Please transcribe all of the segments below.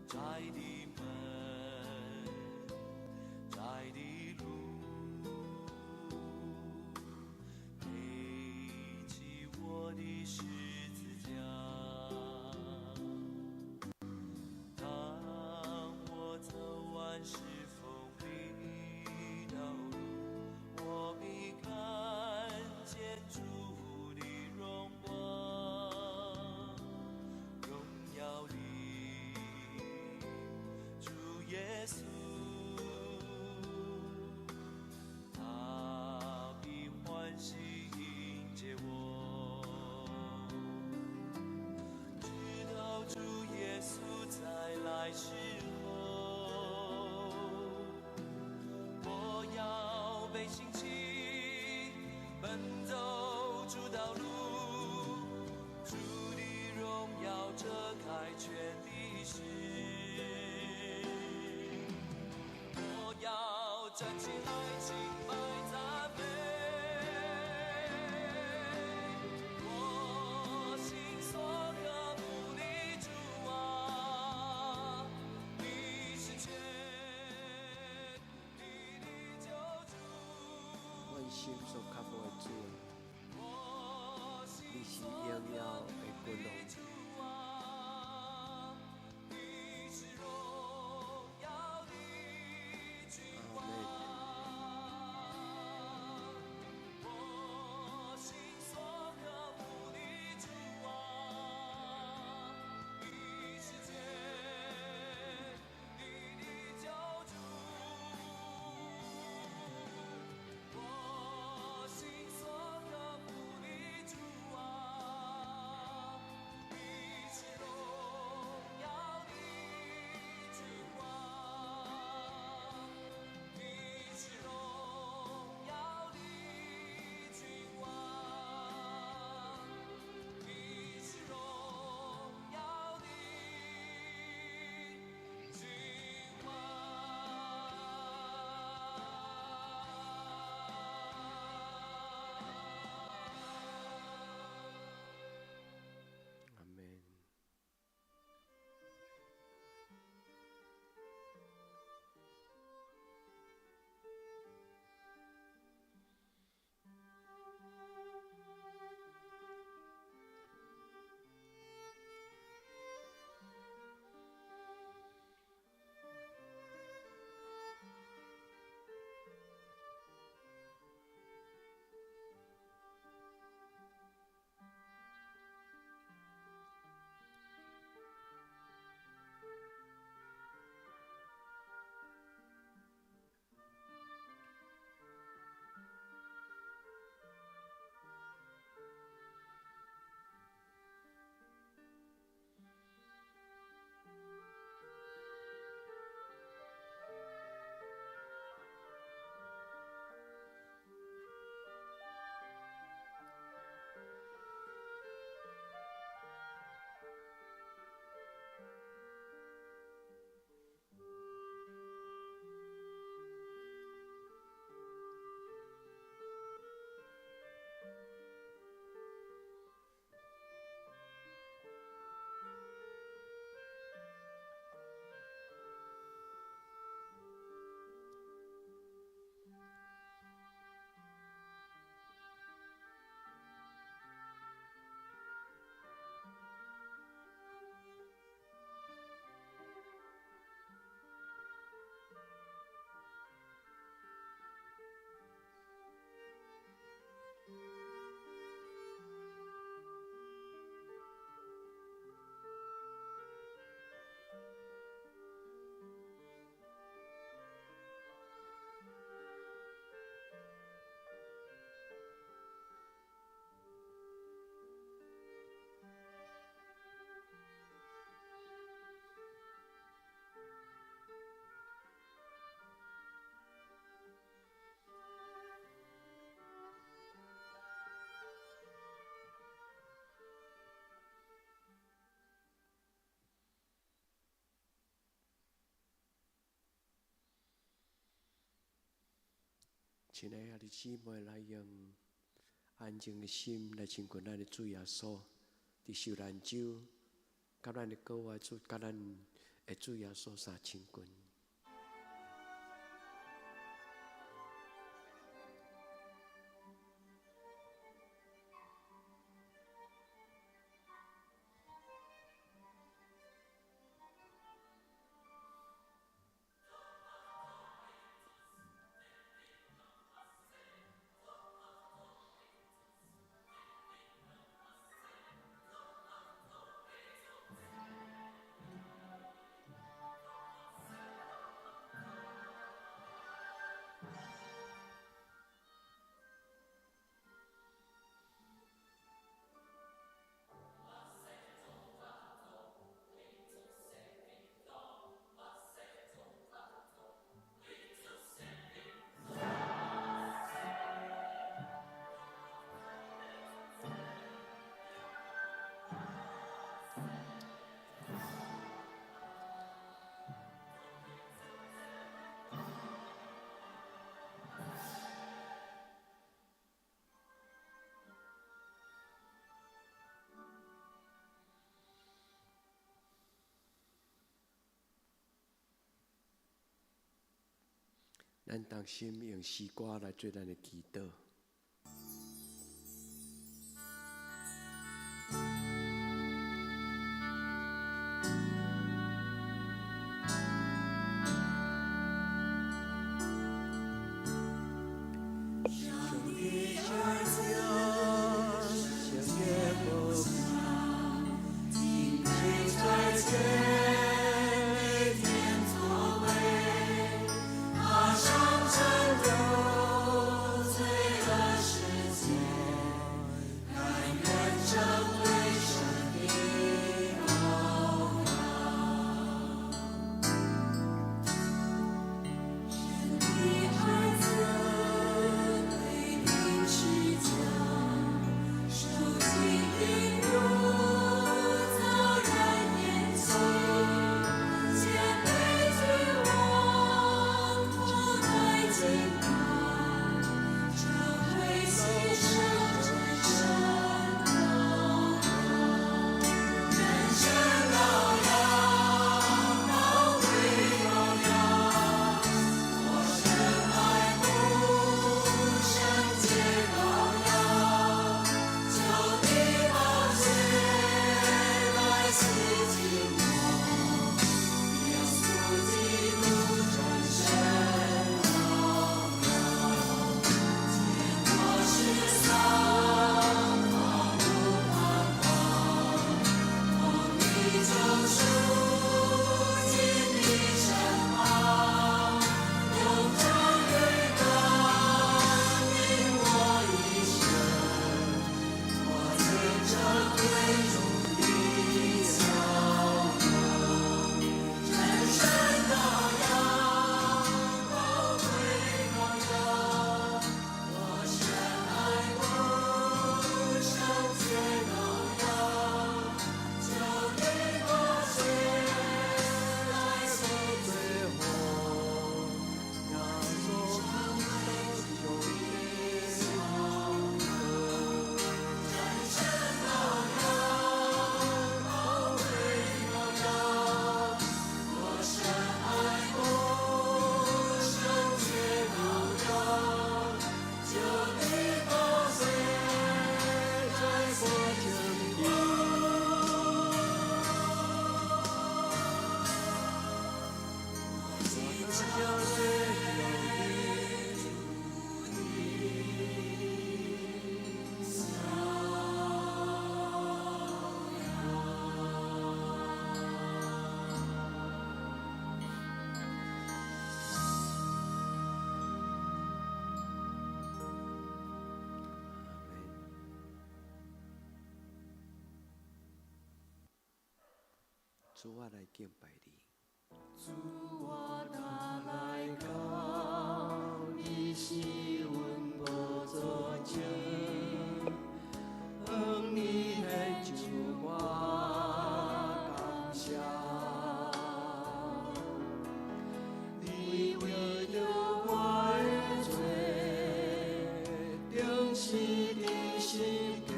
窄的门，窄的路，背起我的十字架。当我走完是风里道路，我必看见主的荣光，荣耀里主耶稣，他必欢喜迎接我。直到主耶稣再来时候，我要被兴起奔走主道路，主的荣耀遮盖全地势，我要站起来敬拜赞美，我心所渴慕的主啊，你是全地的救主，我心所渴慕的主啊，你是荣耀的君王。亲爱的姊妹，来用安静的心来亲近咱的主耶稣，伫受难周，甲咱的歌啊主，甲咱会主耶稣3千斤。咱同心用诗歌来做咱的祈祷。主我来敬拜你。主我哪来到，你是阮无做情，愿你献上我感谢，你为着我的罪，定是你心间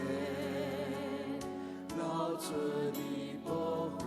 流出你宝血。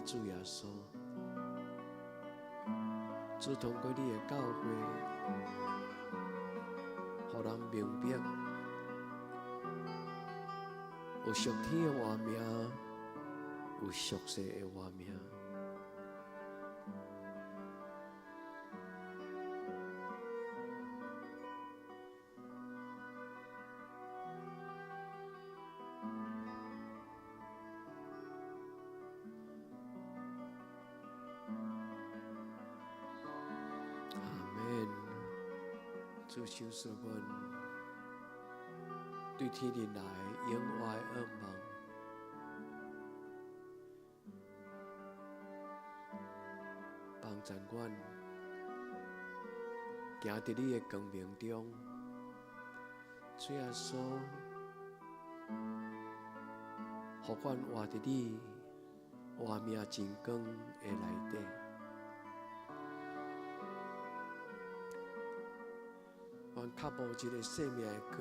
主耶稣，主通过你的教会，互人明白有属天的活命，有属世的活命。主收拾阮对天而来永怀的渴望，帮助阮行伫你的光明中。主耶稣，互阮活伫你活命真光的内底。阮较无一个生命的光，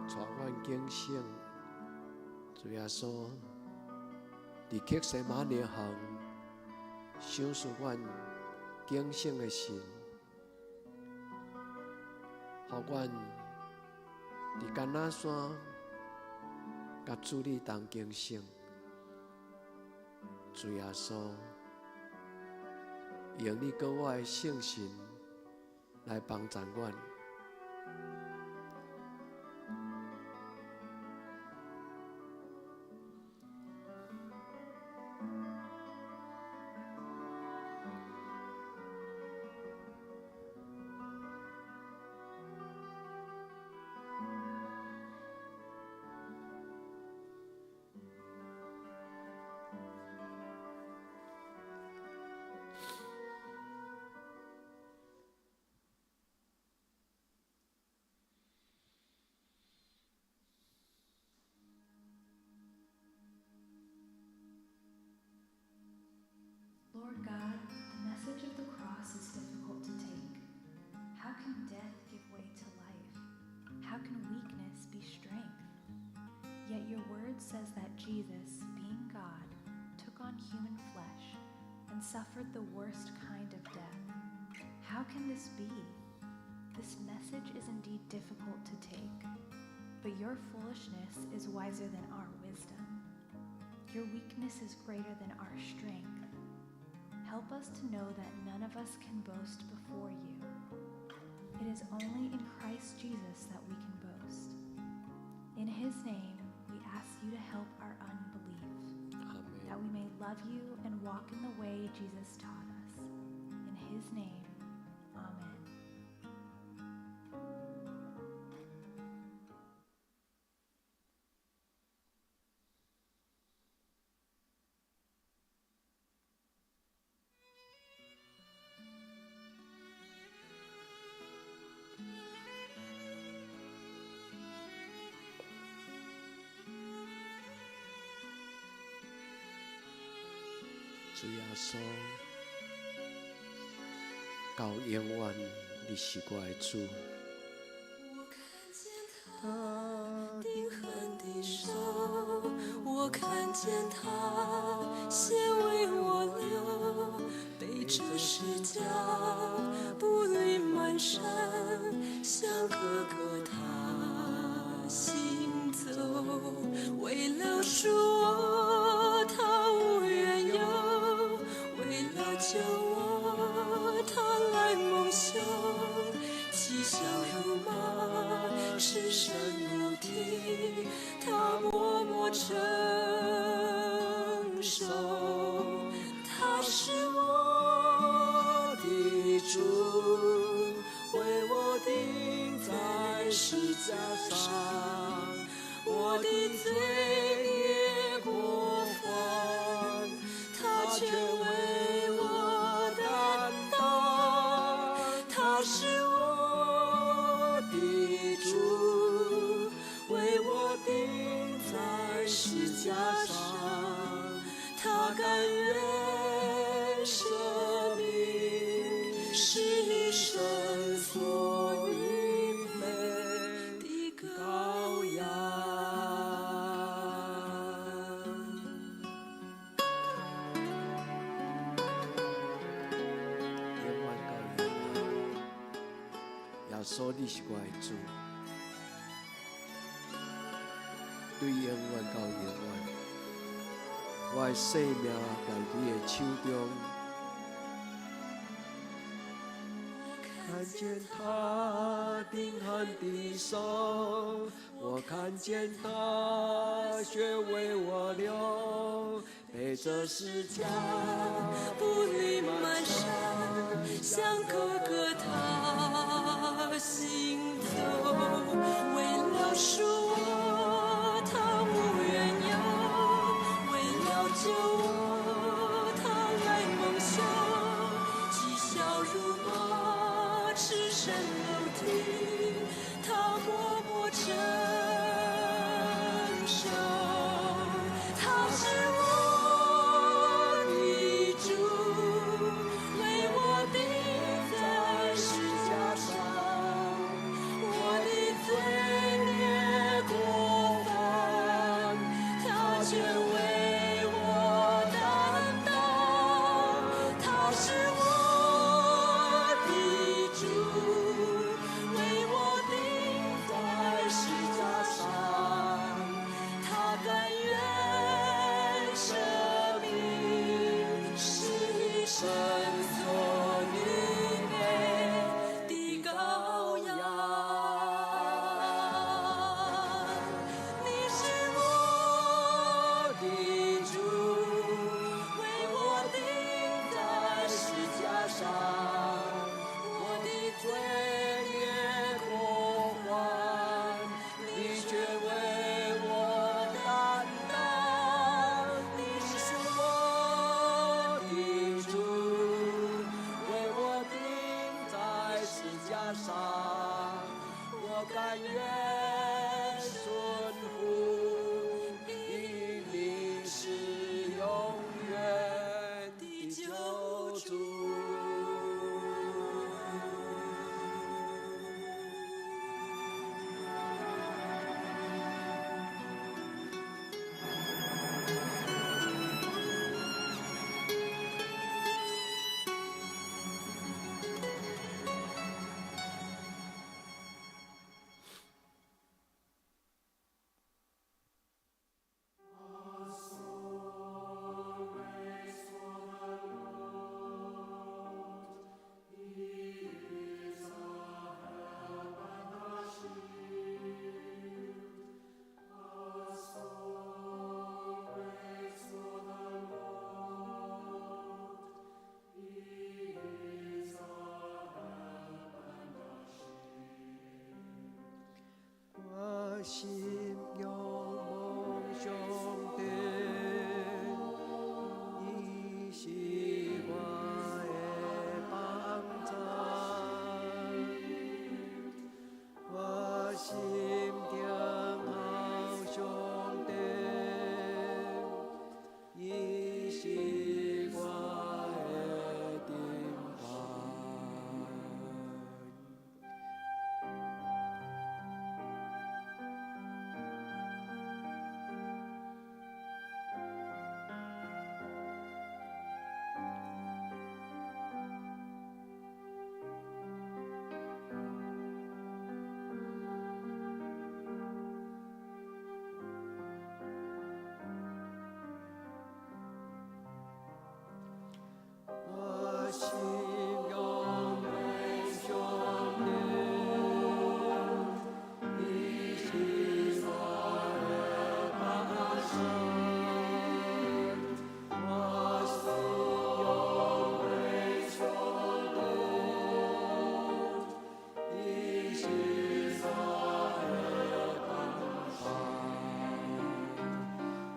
带阮警醒，主耶稣，伫伫克西马尼巷想诉阮敬虔的心，互阮伫橄榄山甲主你同敬虔。主耶稣，用你搁我的圣神来帮助阮。Lord God, the message of the cross is difficult to take. How can death give way to life? How can weakness be strength? Yet your word says that Jesus, being God, took on human flesh and suffered the worst kind of death. How can this be? This message is indeed difficult to take, but your foolishness is wiser than our wisdom. Your weakness is greater than our strength. Help us to know that none of us can boast before you. It is only in Christ Jesus that we can boast. In his name, we ask you to help our unbelief, that we may love you and walk in the way Jesus taught us. In his name, amen. 主耶稣，到永远你是我的主。他定恒的手，我看见他先为我流，背着十架步履蹒跚，像哥哥他行走，为了赎我他无缘由，为了救我他来蒙羞，嬉笑如马，赤身如蹄，他默默承受。他是我的主，为我钉在十架上，我的罪孽过犯，他却为我担当。他是我的主，为我钉在十架上，他甘愿舍命，是一生所预备的羔羊。永远到永远，耶稣你是我的主，对永远到永远，我的生命在你的手中。看见他定恒的手，我看见他血为我流，背着十架步履蹒跚，像哥哥他行走，为了赎我他无缘由，为了救我他来蒙羞，嬉笑如马，赤身露体，他默默承受。他是我的主，为我钉在十架上，我的罪孽过犯，他却为我心有梦想的，你是我的帮助。我心中好兄弟，你是我的顶盘。我心有梦想的，你是我的帮手。我心有梦想的，你是我的帮手。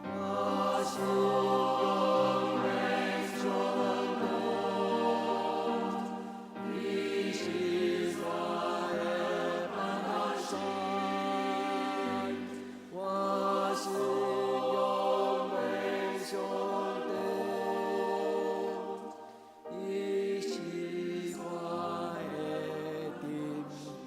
我心有梦想的，你是我的帮手。我心有梦想的，你是我的顶盘。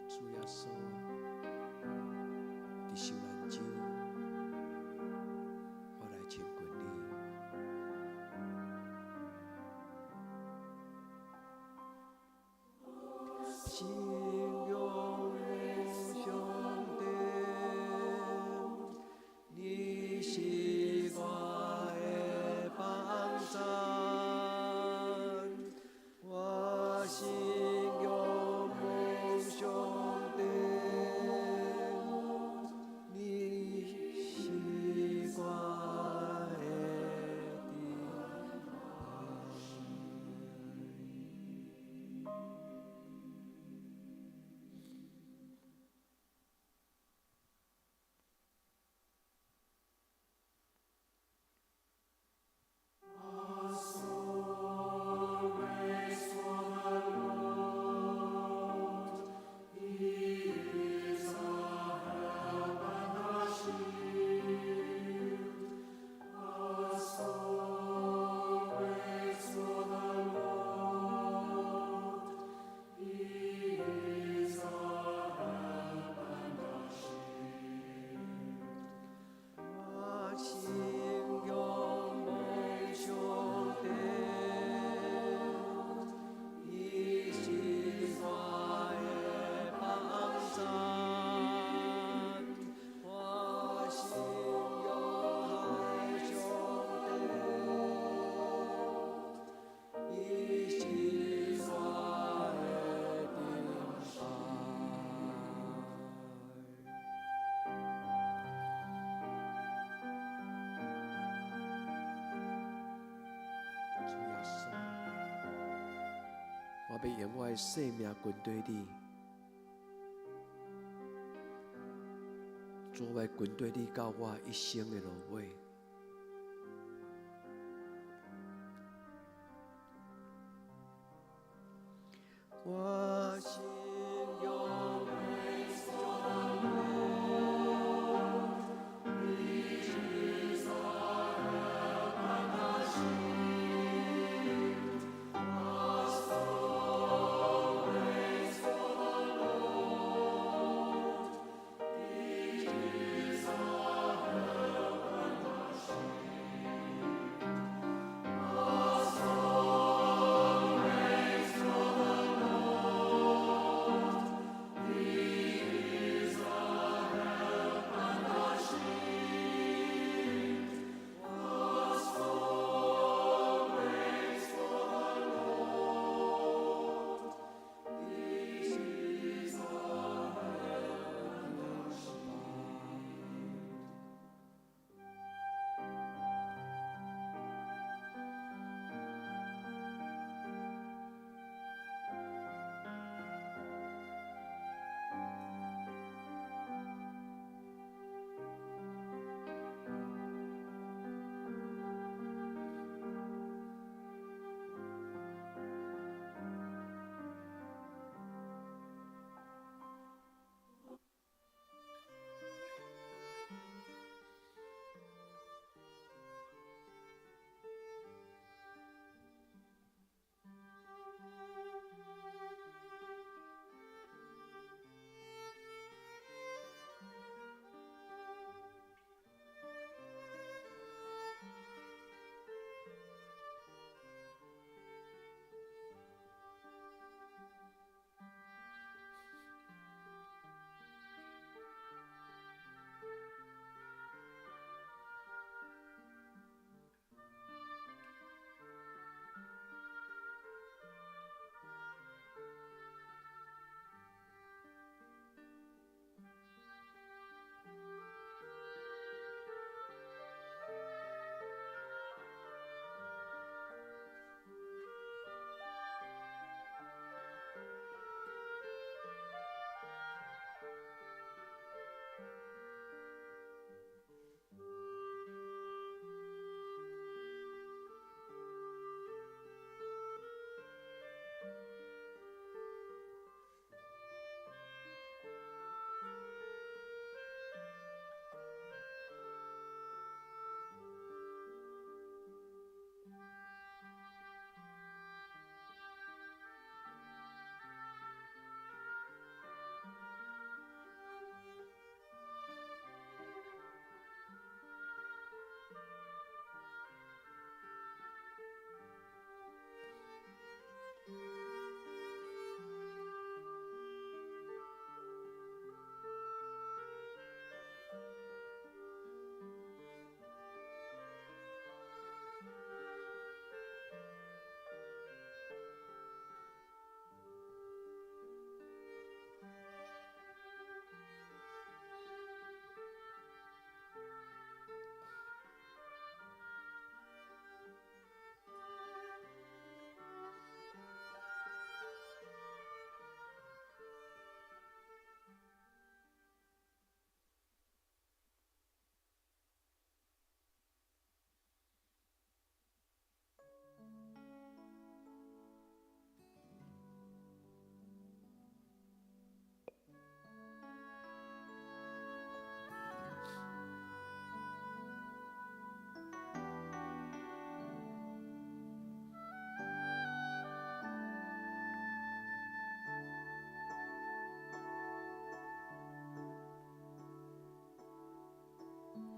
主耶稣，你受难酒，我来亲近你。心有梦想的，你是我的帮助。我心有梦想的，你是我的顶盘。我心有梦想的，你是我的帮助。我心有好兄弟，你是我的顶盘。主耶稣，我要用我的生命跟对你，主要跟对你到我一生的路尾。我心有梦想的，你是我的帮手。我心有梦想的，你是我的帮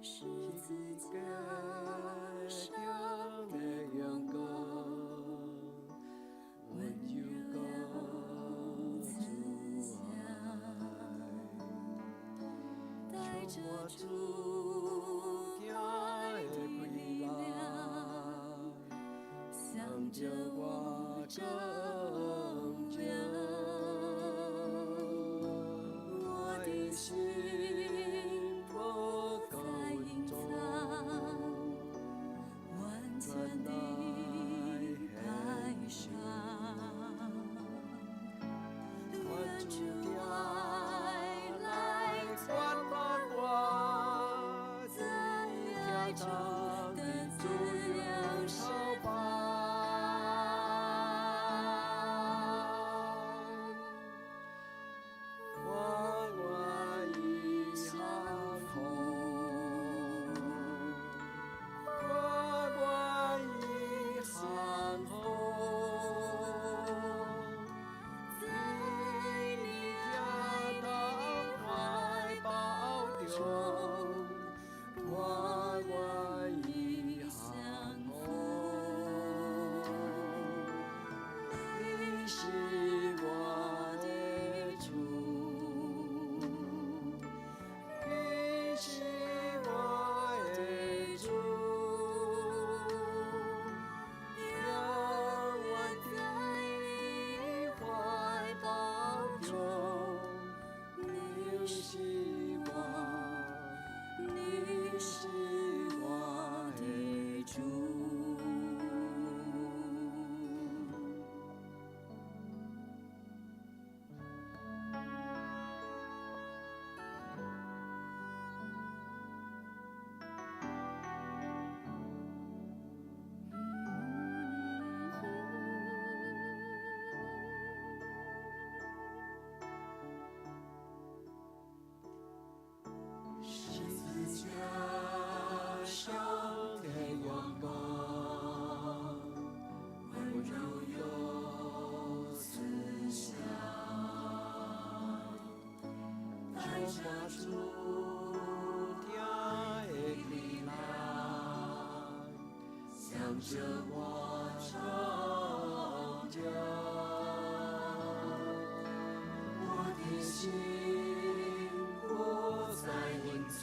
十字架上的阳光，温柔慈爱，带着主爱的归来，向着我拯救我的心。向着我拯救我的心，不再隐藏，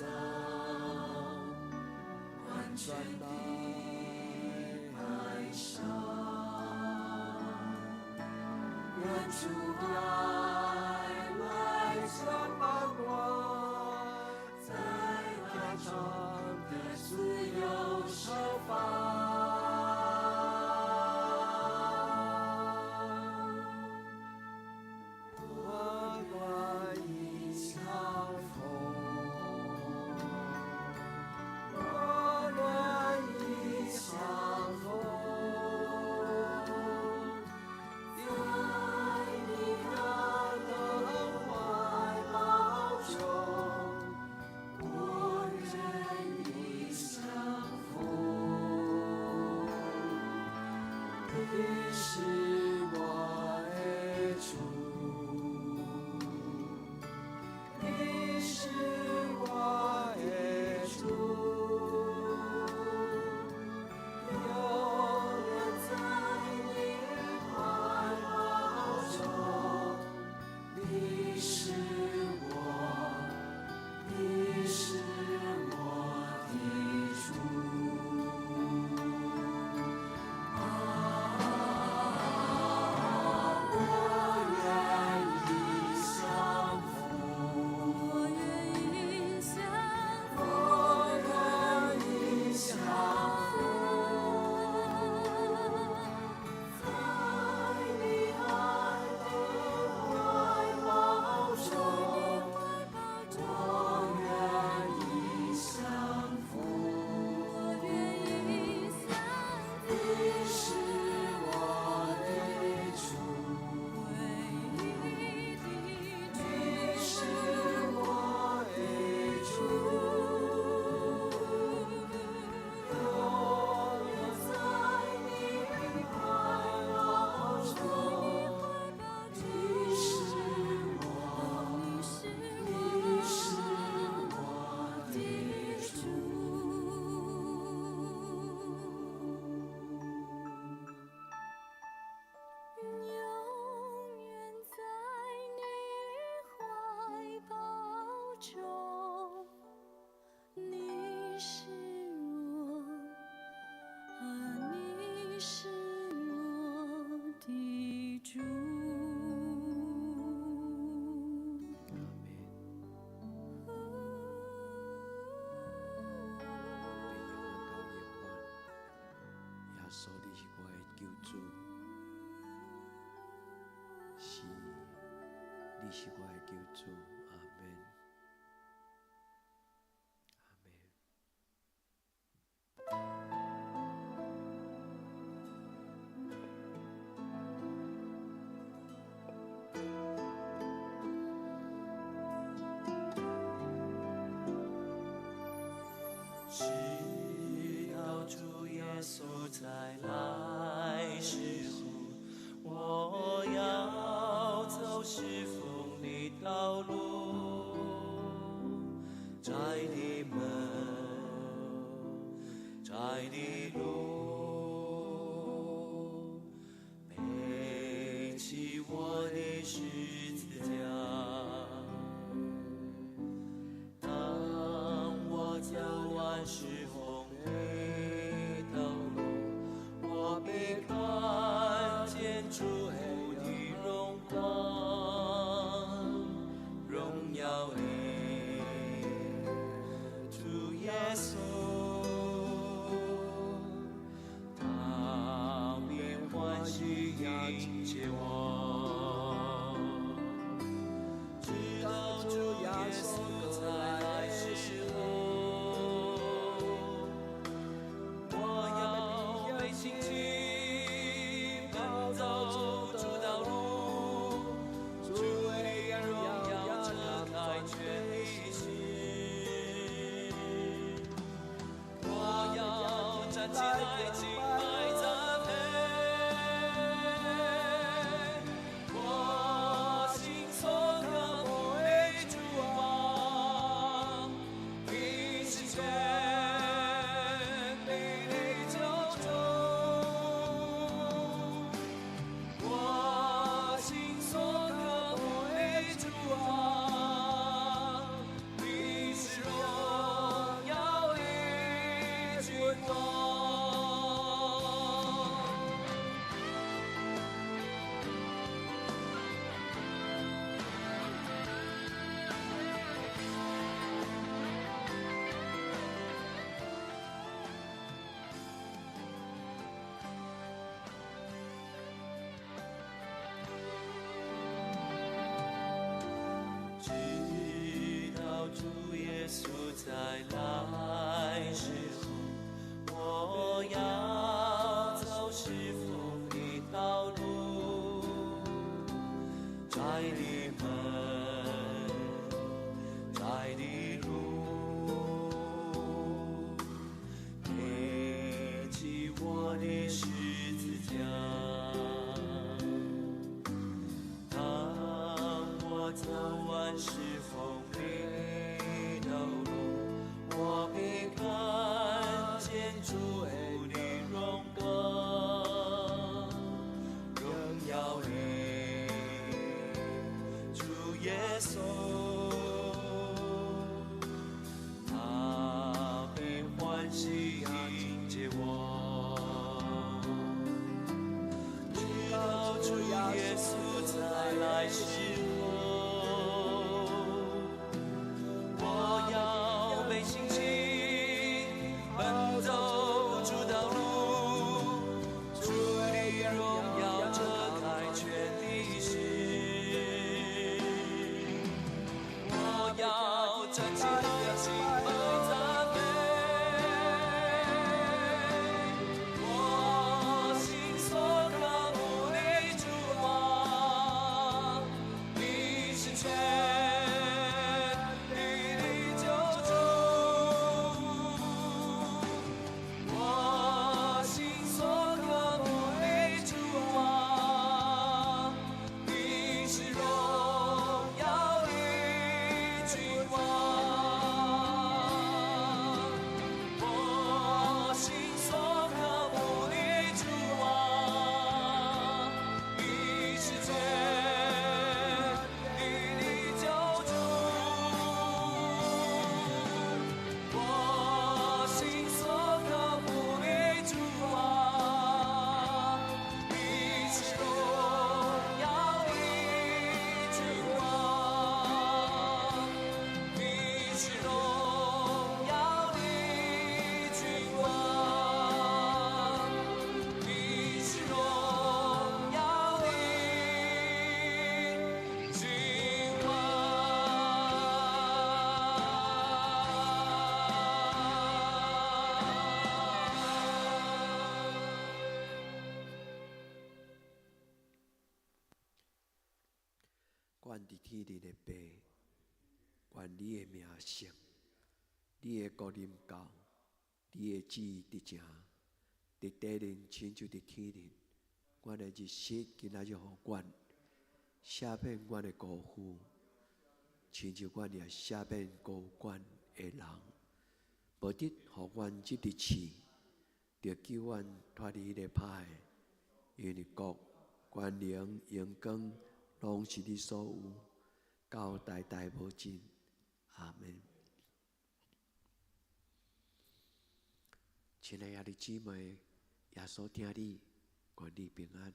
完全的爱上，愿主的爱来充满我，在天上的自由释放。你是我的主，你是我的主，永远在你怀是我的救主，阿门。直到主耶稣再来时候，我要走是风的道路，窄的门，窄的路，背起我的十字架。当我走完是风的道路，我必看见主的荣光，荣耀的主耶稣，他必欢喜迎接我，直到主耶稣再来时候，我要被兴起，奔走主道路，主的荣耀遮盖全地心，我要站起来敬拜赞美，我心所渴慕的主啊，你是全美的救主，我心所渴慕的主啊，你是荣耀的君王。直到主耶稣再来时候，我要走是风的道路，窄的门，窄的路，背起我的十字架。当我走完是风的道路，我必看见主的荣光，荣耀的主耶稣，他必欢喜迎接我，直到主耶稣再来时候，我要被兴起，奔走主道路，主的荣耀遮盖全地心，我愿伫天里的爸，愿你的名圣，你的国临到，你的旨意伫正，伫地里亲像伫天里。阮的日食今仔日互阮，赦免阮的辜负，亲像阮也赦免辜负阮的人。无得互阮即日试，着救阮脱离迄个歹的，因为国、权能、荣光，拢是你所有，到代代无尽。阿门。亲爱的弟兄姊妹，耶稣听你，愿你平安。